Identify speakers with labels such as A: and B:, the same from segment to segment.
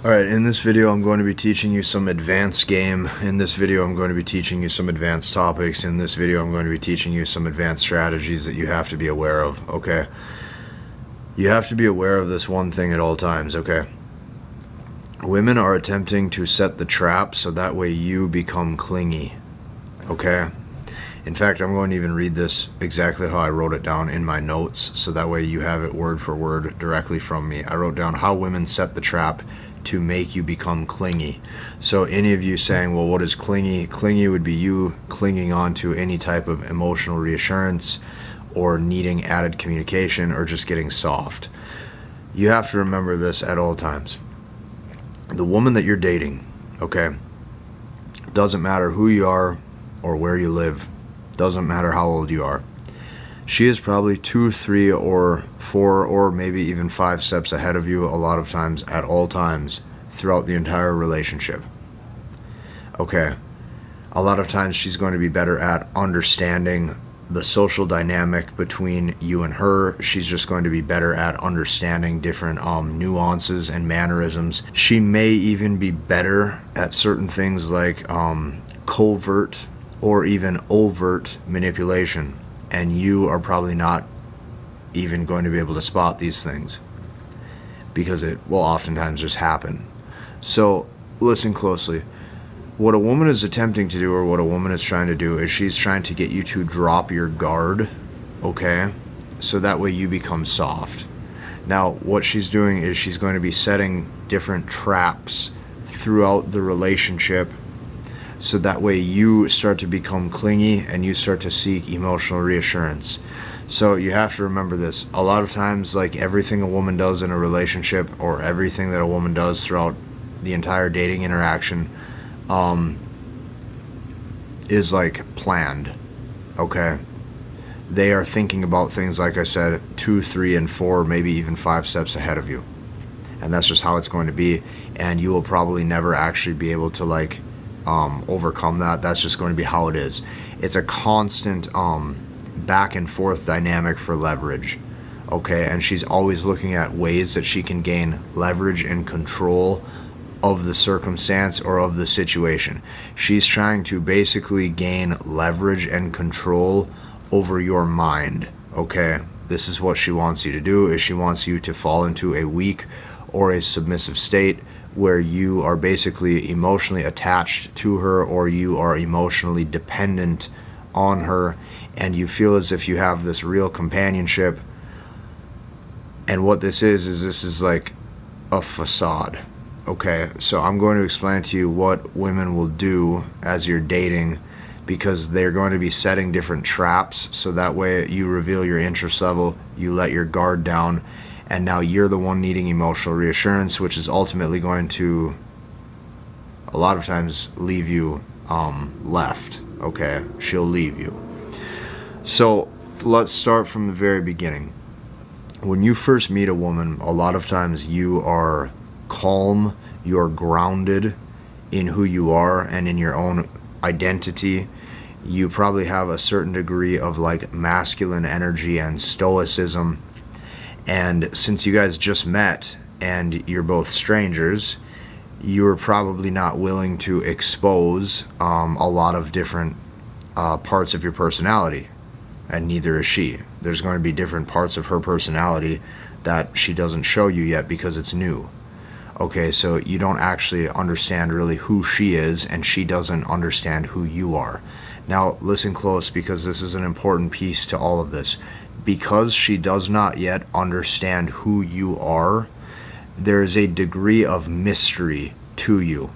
A: Alright, in this video I'm going to be teaching you some advanced game. In this video I'm going to be teaching you some advanced topics. In this video I'm going to be teaching you some advanced strategies that you have to be aware of, okay? You have to be aware of this one thing at all times, okay? Women are attempting to set the trap so that way you become clingy, okay? In fact, I'm going to even read this exactly how I wrote it down in my notes, so that way you have it word for word directly from me. I wrote down how women set the trap to make you become clingy. So any of you saying, well, what is clingy? Clingy would be you clinging on to any type of emotional reassurance or needing added communication or just getting soft. You have to remember this at all times. The woman that you're dating, okay, doesn't matter who you are or where you live, doesn't matter how old you are. She is probably 2, 3, or 4, or maybe even 5 steps ahead of you a lot of times, at all times, throughout the entire relationship. Okay, a lot of times she's going to be better at understanding the social dynamic between you and her. She's just going to be better at understanding different nuances and mannerisms. She may even be better at certain things like covert or even overt manipulation. And you are probably not even going to be able to spot these things because it will oftentimes just happen. So listen closely. What a woman is attempting to do, or what a woman is trying to do, is she's trying to get you to drop your guard, okay? So that way you become soft. Now, what she's doing is she's going to be setting different traps throughout the relationship, so that way you start to become clingy and you start to seek emotional reassurance. So you have to remember this. A lot of times, like everything a woman does in a relationship, or everything that a woman does throughout the entire dating interaction, is like planned, okay? They are thinking about things, like I said, 2, 3, and 4, maybe even 5 steps ahead of you. And that's just how it's going to be. And you will probably never actually be able to like overcome that. That's just going to be how it is. It's a constant back and forth dynamic for leverage, okay? And she's always looking at ways that she can gain leverage and control of the circumstance or of the situation. She's trying to basically gain leverage and control over your mind, okay? This is what she wants you to do, is she wants you to fall into a weak or a submissive state where you are basically emotionally attached to her, or you are emotionally dependent on her, and you feel as if you have this real companionship. And what this is like a facade, okay? So I'm going to explain to you what women will do as you're dating, because they're going to be setting different traps, so that way you reveal your interest level, you let your guard down, and now you're the one needing emotional reassurance, which is ultimately going to, a lot of times, leave you left, okay? She'll leave you. So let's start from the very beginning. When you first meet a woman, a lot of times you are calm, you're grounded in who you are and in your own identity. You probably have a certain degree of like masculine energy and stoicism. And since you guys just met and you're both strangers, you're probably not willing to expose a lot of different parts of your personality, and neither is she. There's going to be different parts of her personality that she doesn't show you yet because it's new. Okay, so you don't actually understand really who she is, and she doesn't understand who you are. Now listen close, because this is an important piece to all of this. Because she does not yet understand who you are, there is a degree of mystery to you.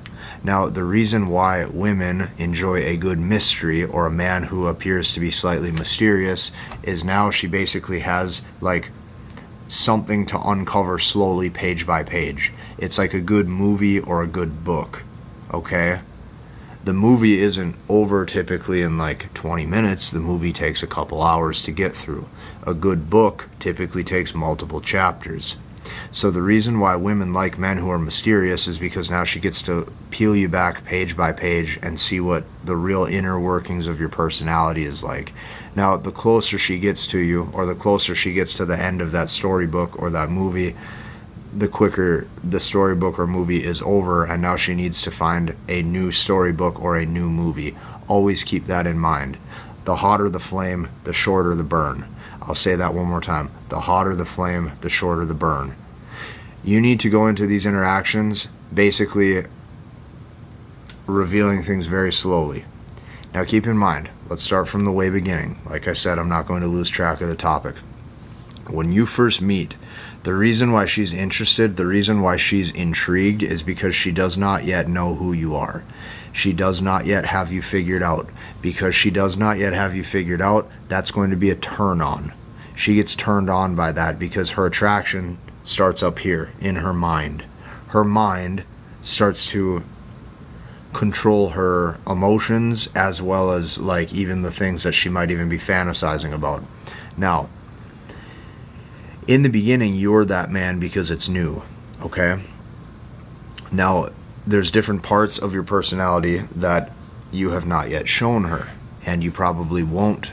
A: Now, the reason why women enjoy a good mystery, or a man who appears to be slightly mysterious, is now she basically has like something to uncover slowly, page by page. It's like a good movie or a good book, okay? The movie isn't over typically in like 20 minutes. The movie takes a couple hours to get through. A good book typically takes multiple chapters. So the reason why women like men who are mysterious is because now she gets to peel you back page by page and see what the real inner workings of your personality is like. Now, the closer she gets to you, or the closer she gets to the end of that storybook or that movie, the quicker the storybook or movie is over, and now she needs to find a new storybook or a new movie. Always keep that in mind. The hotter the flame, the shorter the burn. I'll say that one more time. The hotter the flame, the shorter the burn. You need to go into these interactions basically revealing things very slowly. Now keep in mind, let's start from the way beginning. Like I said, I'm not going to lose track of the topic. When you first meet, the reason why she's interested, the reason why she's intrigued is because she does not yet know who you are. She does not yet have you figured out. Because she does not yet have you figured out, that's going to be a turn on. She gets turned on by that because her attraction starts up here in her mind. Her mind starts to control her emotions, as well as like even the things that she might even be fantasizing about. Now, in the beginning, you're that man because it's new, okay? Now, there's different parts of your personality that you have not yet shown her, and you probably won't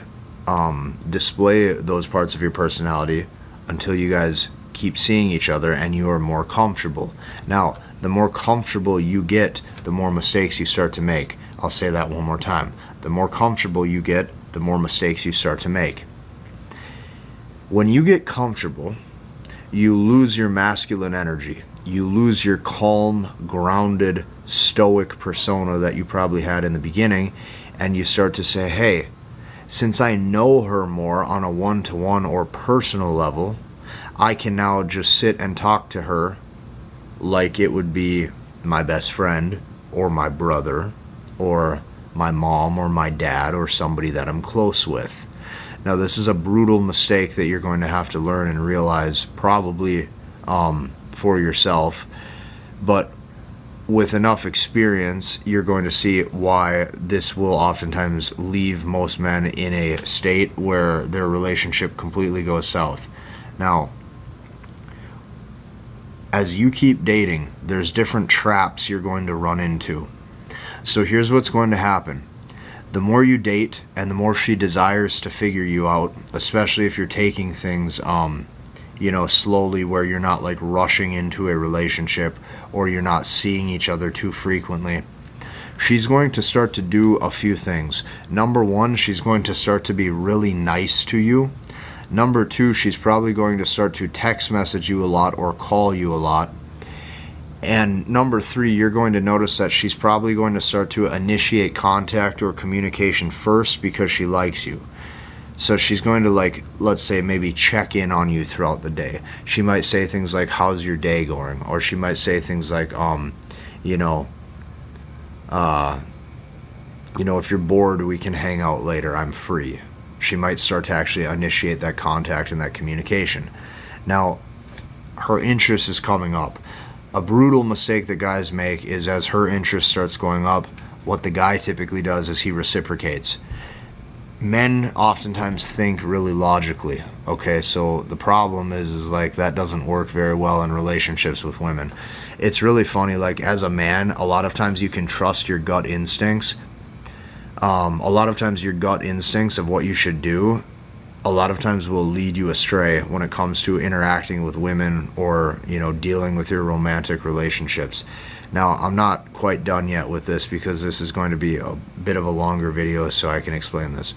A: display those parts of your personality until you guys keep seeing each other and you are more comfortable. Now, the more comfortable you get, the more mistakes you start to make. I'll say that one more time. The more comfortable you get, the more mistakes you start to make. When you get comfortable, you lose your masculine energy. You lose your calm, grounded, stoic persona that you probably had in the beginning, and you start to say, hey, since I know her more on a one-to-one or personal level, I can now just sit and talk to her like it would be my best friend or my brother or my mom or my dad or somebody that I'm close with. Now, this is a brutal mistake that you're going to have to learn and realize probably for yourself, but with enough experience, you're going to see why this will oftentimes leave most men in a state where their relationship completely goes south. Now, as you keep dating, there's different traps you're going to run into. So here's what's going to happen. The more you date and the more she desires to figure you out, especially if you're taking things slowly, where you're not like rushing into a relationship or you're not seeing each other too frequently, she's going to start to do a few things. Number one, she's going to start to be really nice to you. Number two, she's probably going to start to text message you a lot or call you a lot. And number three, you're going to notice that she's probably going to start to initiate contact or communication first because she likes you. So she's going to, like, let's say maybe check in on you throughout the day. She might say things like, how's your day going? Or she might say things like, if you're bored, we can hang out later. I'm free. She might start to actually initiate that contact and that communication. Now, her interest is coming up. A brutal mistake that guys make is, as her interest starts going up, what the guy typically does is he reciprocates. Men oftentimes think really logically, okay? So the problem is like that doesn't work very well in relationships with women. It's really funny, like as a man, a lot of times you can trust your gut instincts. A lot of times your gut instincts of what you should do, a lot of times will lead you astray when it comes to interacting with women or, dealing with your romantic relationships. Now, I'm not quite done yet with this because this is going to be a bit of a longer video so I can explain this.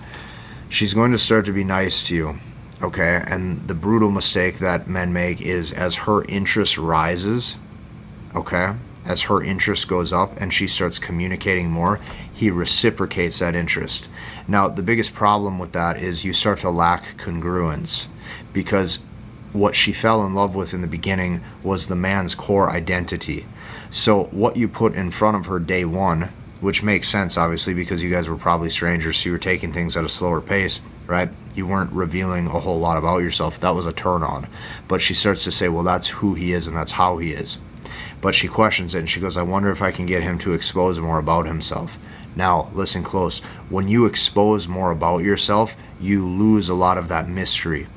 A: She's going to start to be nice to you, okay? And the brutal mistake that men make is, as her interest rises, okay, as her interest goes up and she starts communicating more, he reciprocates that interest. Now, the biggest problem with that is you start to lack congruence, because what she fell in love with in the beginning was the man's core identity. So what you put in front of her day one, which makes sense obviously because you guys were probably strangers, so you were taking things at a slower pace, right? You weren't revealing a whole lot about yourself. That was a turn on. But she starts to say, well, that's who he is and that's how he is. But she questions it and she goes, I wonder if I can get him to expose more about himself. Now, listen close. When you expose more about yourself, you lose a lot of that mystery.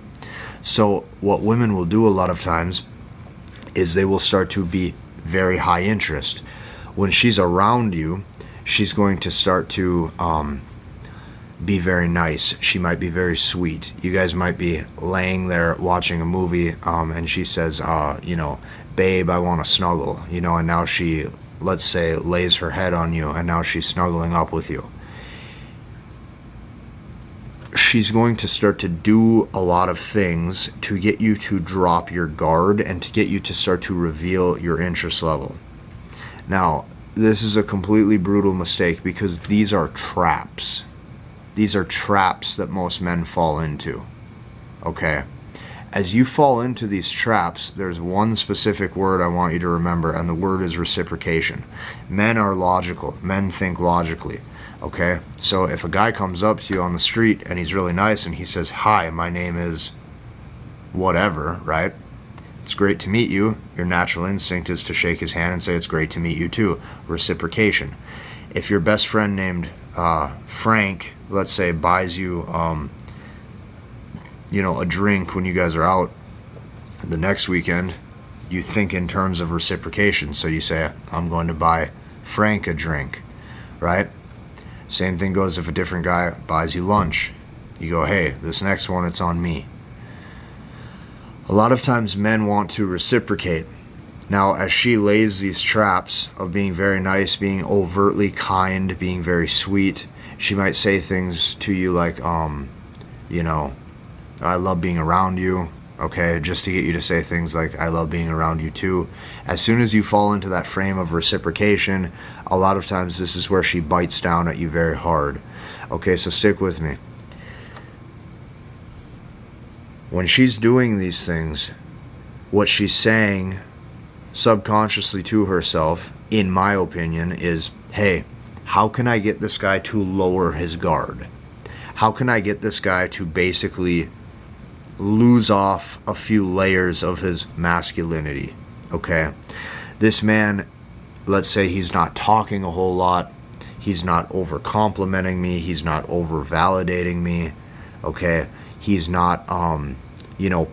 A: So what women will do a lot of times is they will start to be very high interest. When she's around you, she's going to start to be very nice. She might be very sweet. You guys might be laying there watching a movie and she says, babe, I want to snuggle, you know, and now she, let's say, lays her head on you, and now she's snuggling up with you. She's going to start to do a lot of things to get you to drop your guard and to get you to start to reveal your interest level. Now, this is a completely brutal mistake because these are traps. These are traps that most men fall into. Okay? As you fall into these traps, there's one specific word I want you to remember, and the word is reciprocation. Men are logical. Men think logically. Okay? So if a guy comes up to you on the street and he's really nice and he says, "Hi, my name is whatever," right? It's great to meet you. Your natural instinct is to shake his hand and say, "It's great to meet you too." Reciprocation. If your best friend named Frank, let's say, buys you a drink when you guys are out the next weekend, you think in terms of reciprocation. So you say, "I'm going to buy Frank a drink," right? Same thing goes if a different guy buys you lunch. You go, "Hey, this next one, it's on me." A lot of times men want to reciprocate. Now, as she lays these traps of being very nice, being overtly kind, being very sweet, she might say things to you like, "I love being around you," okay, just to get you to say things like, "I love being around you too." As soon as you fall into that frame of reciprocation, a lot of times this is where she bites down at you very hard. Okay, so stick with me. When she's doing these things, what she's saying subconsciously to herself, in my opinion, is, "Hey, how can I get this guy to lower his guard? How can I get this guy to basically lose off a few layers of his masculinity?" Okay? This man, let's say he's not talking a whole lot, he's not over complimenting me, he's not over validating me, okay? He's not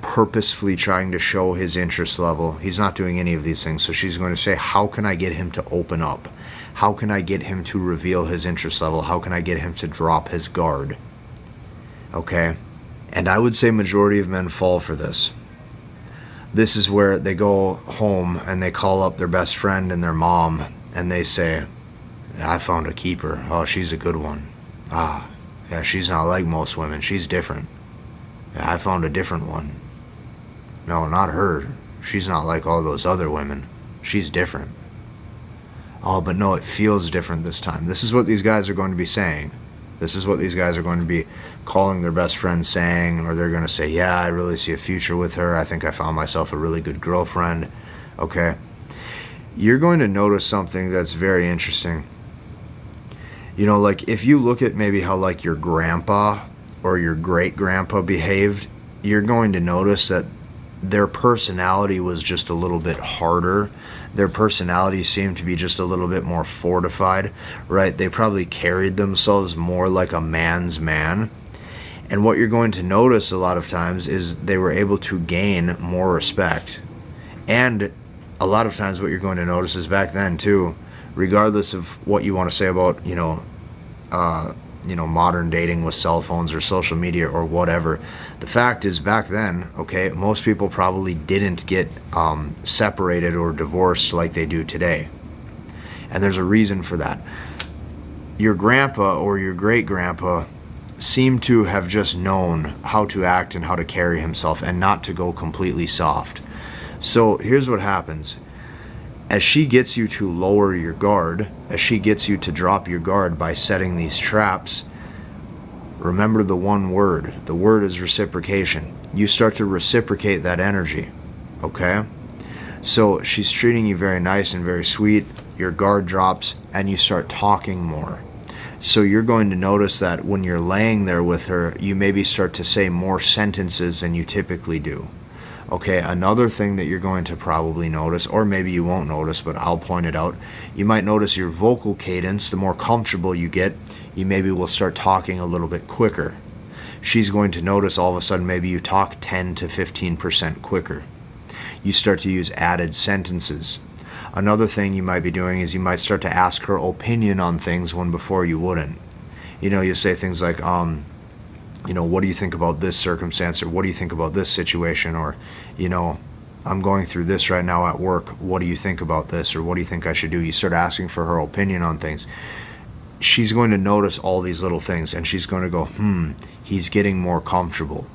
A: purposefully trying to show his interest level. He's not doing any of these things. So she's going to say, "How can I get him to open up? How can I get him to reveal his interest level? How can I get him to drop his guard?" Okay? And I would say majority of men fall for this. This is where they go home and they call up their best friend and their mom and they say, "I found a keeper. Oh, she's a good one. Ah, yeah, she's not like most women. She's different. Yeah, I found a different one. No, not her. She's not like all those other women. She's different. Oh, but no, it feels different this time." This is what these guys are going to be saying. This is what these guys are going to be calling their best friend saying, or they're going to say, "Yeah, I really see a future with her. I think I found myself a really good girlfriend." Okay? You're going to notice something that's very interesting. Like if you look at maybe how like your grandpa or your great-grandpa behaved, you're going to notice that their personality was just a little bit harder. Their personality seemed to be just a little bit more fortified, right? They probably carried themselves more like a man's man. And what you're going to notice a lot of times is they were able to gain more respect. And a lot of times what you're going to notice is back then too, regardless of what you want to say about, modern dating with cell phones or social media or whatever. The fact is, back then, okay, most people probably didn't get separated or divorced like they do today. And there's a reason for that. Your grandpa or your great-grandpa seemed to have just known how to act and how to carry himself and not to go completely soft. So here's what happens. As she gets you to lower your guard, as she gets you to drop your guard by setting these traps, remember the one word. The word is reciprocation. You start to reciprocate that energy, okay? So she's treating you very nice and very sweet, your guard drops, and you start talking more. So you're going to notice that when you're laying there with her, you maybe start to say more sentences than you typically do. Okay, another thing that you're going to probably notice, or maybe you won't notice, but I'll point it out, you might notice your vocal cadence. The more comfortable you get, you maybe will start talking a little bit quicker. She's going to notice all of a sudden maybe you talk 10 to 15% quicker. You start to use added sentences. Another thing you might be doing is you might start to ask her opinion on things when before you wouldn't. You say things like, what do you think about this circumstance, or what do you think about this situation, or I'm going through this right now at work. What do you think about this? Or what do you think I should do? You start asking for her opinion on things. She's going to notice all these little things, and she's going to go, he's getting more comfortable.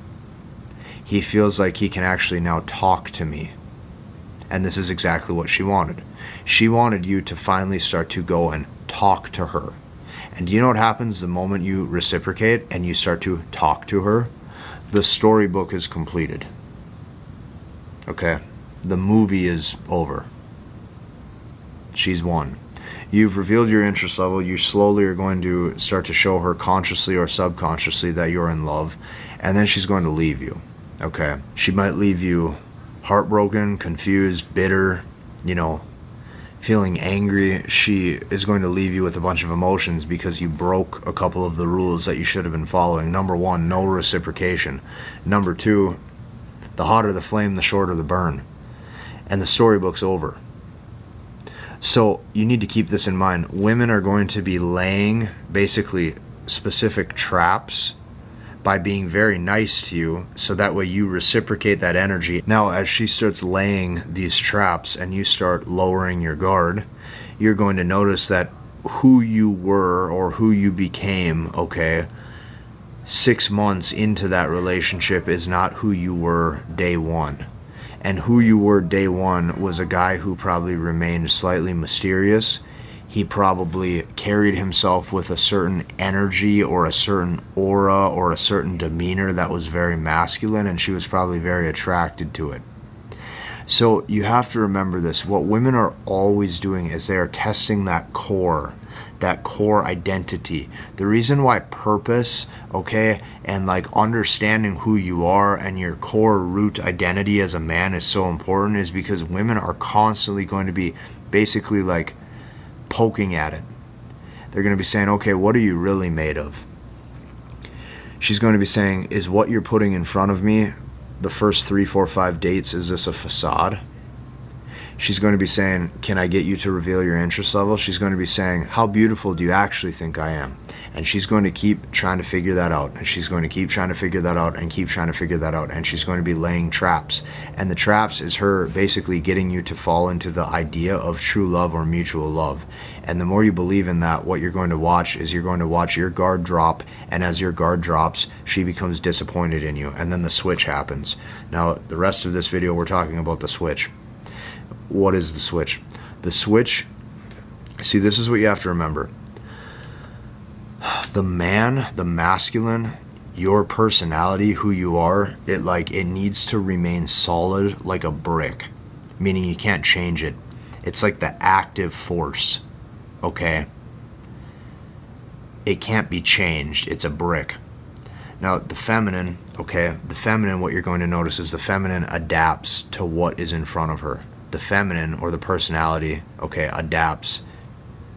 A: He feels like he can actually now talk to me. And this is exactly what she wanted. She wanted you to finally start to go and talk to her. And do you know what happens the moment you reciprocate and you start to talk to her? The storybook is completed. Okay? The movie is over. She's won. You've revealed your interest level. You slowly are going to start to show her consciously or subconsciously that you're in love. And then she's going to leave you. Okay? She might leave you heartbroken, confused, bitter, feeling angry. She is going to leave you with a bunch of emotions because you broke a couple of the rules that you should have been following. Number one, no reciprocation. Number two, the hotter the flame, the shorter the burn. And the storybook's over. So you need to keep this in mind. Women are going to be laying basically specific traps by being very nice to you, so that way you reciprocate that energy. Now, as she starts laying these traps and you start lowering your guard, you're going to notice that who you were or who you became, 6 months into that relationship is not who you were day one. And who you were day one was a guy who probably remained slightly mysterious. He probably carried himself with a certain energy or a certain aura or a certain demeanor that was very masculine, and she was probably very attracted to it. So you have to remember this. What women are always doing is they are testing that core identity. The reason why purpose, and understanding who you are and your core root identity as a man is so important is because women are constantly going to be basically poking at it. They're going to be saying, okay, what are you really made of? She's going to be saying, is what you're putting in front of me, the first 3, 4, 5 dates, is this a facade? She's going to be saying, can I get you to reveal your interest level? She's going to be saying, how beautiful do you actually think I am? And she's going to keep trying to figure that out. And she's going to keep trying to figure that out and keep trying to figure that out. And she's going to be laying traps. And the traps is her basically getting you to fall into the idea of true love or mutual love. And the more you believe in that, what you're going to watch is you're going to watch your guard drop. And as your guard drops, she becomes disappointed in you. And then the switch happens. Now, the rest of this video, we're talking about the switch. What is the switch? The switch, see, this is what you have to remember. The man, the masculine, your personality, who you are, it needs to remain solid like a brick, meaning you can't change it. It's like the active force, It can't be changed. It's a brick. Now, the feminine, what you're going to notice is the feminine adapts to what is in front of her. The feminine, or the personality, adapts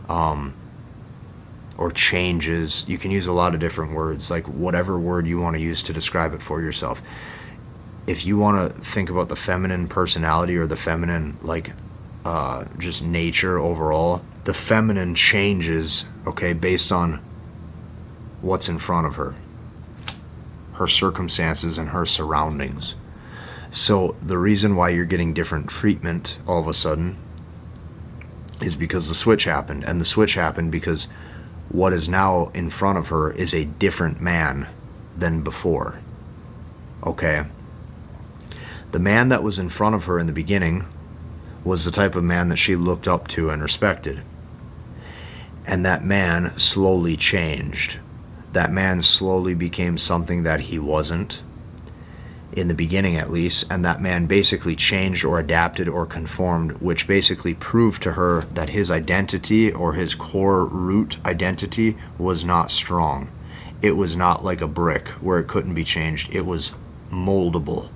A: or changes. You can use a lot of different words, whatever word you want to use to describe it for yourself. If you want to think about the feminine personality or the feminine, just nature overall, the feminine changes, based on what's in front of her, her circumstances and her surroundings. So the reason why you're getting different treatment all of a sudden is because the switch happened. And the switch happened because what is now in front of her is a different man than before. The man that was in front of her in the beginning was the type of man that she looked up to and respected. And that man slowly changed. That man slowly became something that he wasn't. In the beginning at least, and that man basically changed or adapted or conformed, which basically proved to her that his identity or his core root identity was not strong. It was not like a brick where it couldn't be changed. It was moldable.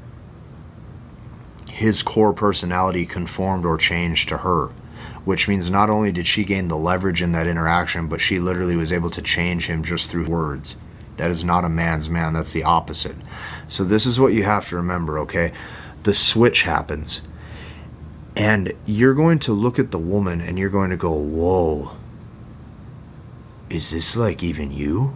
A: His core personality conformed or changed to her, which means not only did she gain the leverage in that interaction, but she literally was able to change him just through words. That is not a man's man. That's the opposite. So this is what you have to remember, The switch happens. And you're going to look at the woman and you're going to go, whoa, is this even you?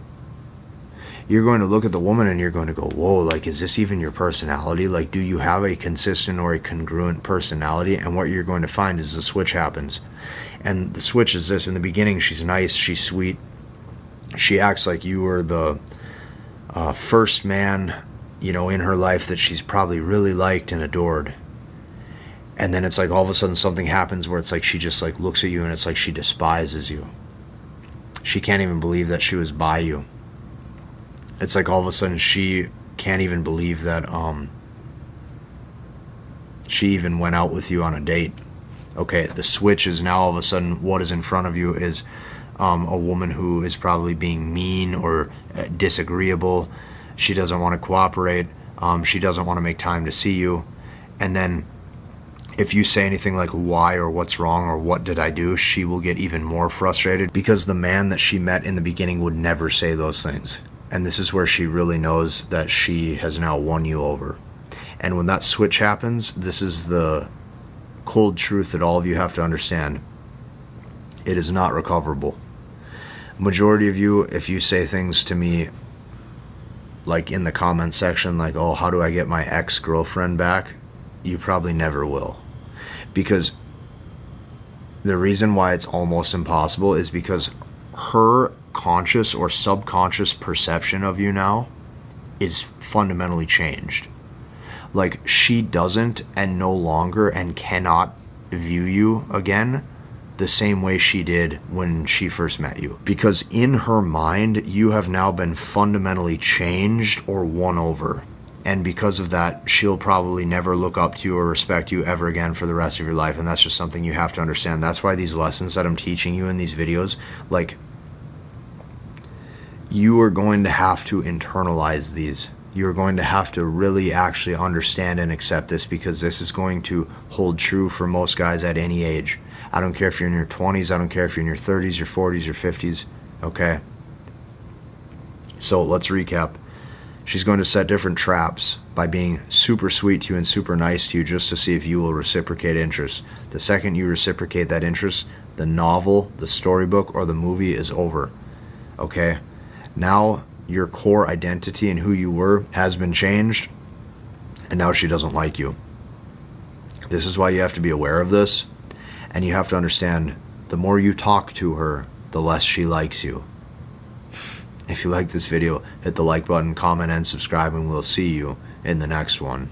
A: you're going to look at the woman and you're going to go, whoa, like, is this even your personality? Like, do you have a consistent or a congruent personality? And what you're going to find is the switch happens. And the switch is this: in the beginning, she's nice, she's sweet, she acts like you were the first man, you know, in her life that she's probably really liked and adored. And then it's like all of a sudden something happens where it's like she just like looks at you and it's like she despises you. She can't even believe that she was by you. It's like all of a sudden she can't even believe that she even went out with you on a date. Okay, the switch is now all of a sudden what is in front of you is a woman who is probably being mean or disagreeable. She doesn't want to cooperate. She doesn't want to make time to see you. And then if you say anything like why or what's wrong or what did I do, she will get even more frustrated, because the man that she met in the beginning would never say those things. And this is where she really knows that she has now won you over. And when that switch happens, this is the cold truth that all of you have to understand. It is not recoverable. Majority of you, if you say things to me like in the comment section like, oh, how do I get my ex-girlfriend back? You probably never will. Because the reason why it's almost impossible is because her conscious or subconscious perception of you now is fundamentally changed. Like, she doesn't and no longer and cannot view you again the same way she did when she first met you. Because in her mind, you have now been fundamentally changed or won over. And because of that, she'll probably never look up to you or respect you ever again for the rest of your life. And that's just something you have to understand. That's why these lessons that I'm teaching you in these videos, like, you are going to have to internalize these. You're going to have to really actually understand and accept this, because this is going to hold true for most guys at any age. I don't care if you're in your 20s. I don't care if you're in your 30s, your 40s, your 50s. Okay? So let's recap. She's going to set different traps by being super sweet to you and super nice to you just to see if you will reciprocate interest. The second you reciprocate that interest, the novel, the storybook, or the movie is over. Okay? Now your core identity and who you were has been changed, and now she doesn't like you. This is why you have to be aware of this, and you have to understand, the more you talk to her, the less she likes you. If you like this video, hit the like button, comment, and subscribe, and we'll see you in the next one.